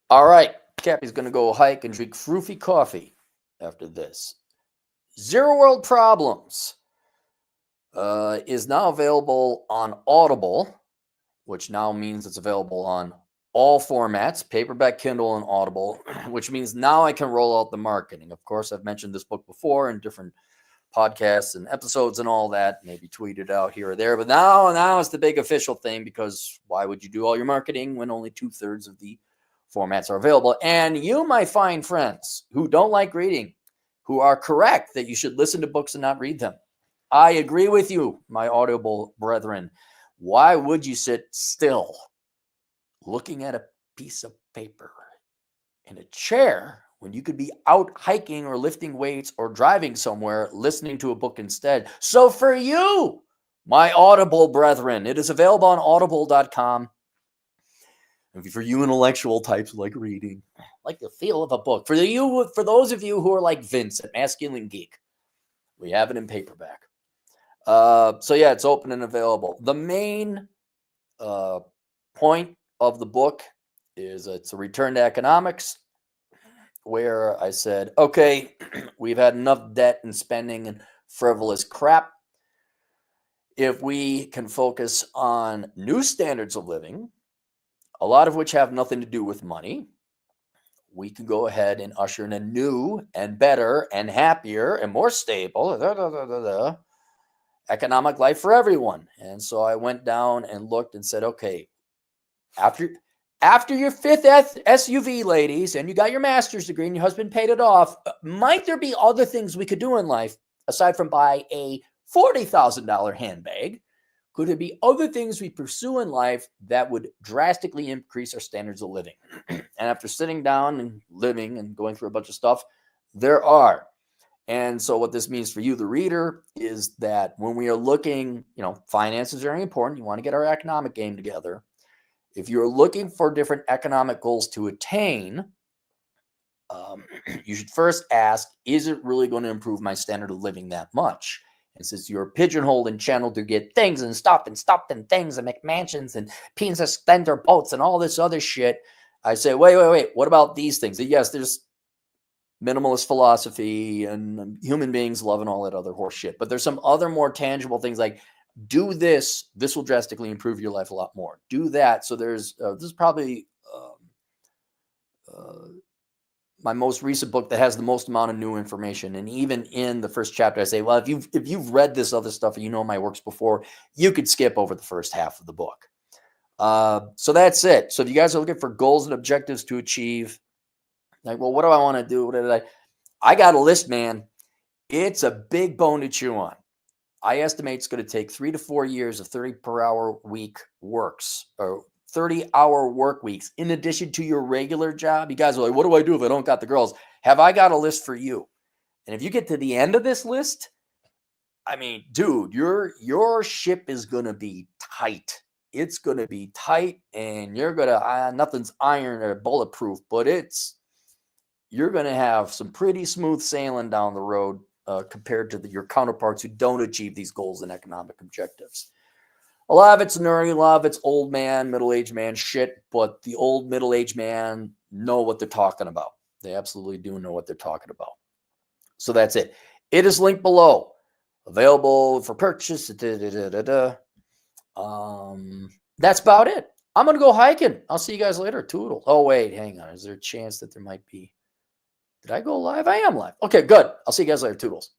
All right, Cappy's going to go hike and drink froofy coffee after this. Zero World Problems is now available on Audible, which now means it's available on all formats, paperback, Kindle, and Audible, which means now I can roll out the marketing. Of course, I've mentioned this book before in different podcasts and episodes and all that, maybe tweeted out here or there. But now it's the big official thing, because why would you do all your marketing when only 2/3 of the formats are available? And you, my fine friends who don't like reading, who are correct that you should listen to books and not read them. I agree with you, my Audible brethren. Why would you sit still looking at a piece of paper in a chair when you could be out hiking or lifting weights or driving somewhere listening to a book instead? So for you, my Audible brethren, it is available on audible.com. And for you intellectual types who like reading, like the feel of a book. For those of you who are like Vince at Masculine Geek, we have it in paperback. So yeah, it's open and available. The main point of the book is it's a return to economics, where I said, okay, we've had enough debt and spending and frivolous crap. If we can focus on new standards of living, a lot of which have nothing to do with money, we can go ahead and usher in a new and better and happier and more stable economic life for everyone. And so I went down and looked and said, okay, after your fifth SUV, ladies, and you got your master's degree and your husband paid it off, might there be other things we could do in life aside from buy a $40,000 handbag? Could there be other things we pursue in life that would drastically increase our standards of living? And after sitting down and living and going through a bunch of stuff, there are. And so what this means for you, the reader, is that when we are looking, finance is very important. You want to get our economic game together. If you're looking for different economic goals to attain, you should first ask, is it really going to improve my standard of living that much? And since you're pigeonholed and channeled to get things and stuff and things and make mansions and penis extender boats and all this other shit, I say, wait, what about these things? Yes, there's minimalist philosophy and human beings love and all that other horse shit. But there's some other more tangible things like, do this will drastically improve your life a lot more. Do that. So there's, this is probably my most recent book that has the most amount of new information. And even in the first chapter, I say, well, if you've read this other stuff and you know my works before, you could skip over the first half of the book. So that's it. So if you guys are looking for goals and objectives to achieve, like, well, what do I want to do? I got a list, man. It's a big bone to chew on. I estimate it's going to take 3 to 4 years of 30 per hour week works, or 30-hour work weeks, in addition to your regular job. You guys are like, what do I do if I don't got the girls? Have I got a list for you? And if you get to the end of this list, I mean, dude, your ship is going to be tight. It's going to be tight, and you're going to, nothing's iron or bulletproof, but you're going to have some pretty smooth sailing down the road compared to your counterparts who don't achieve these goals and economic objectives. A lot of it's nerdy, a lot of it's old man, middle-aged man shit, but the old middle-aged man know what they're talking about. They absolutely do know what they're talking about. So that's it. It is linked below. Available for purchase. That's about it. I'm going to go hiking. I'll see you guys later. Toodle. Oh, wait, hang on. Is there a chance that there might be... Did I go live? I am live. Okay, good. I'll see you guys later. Toodles.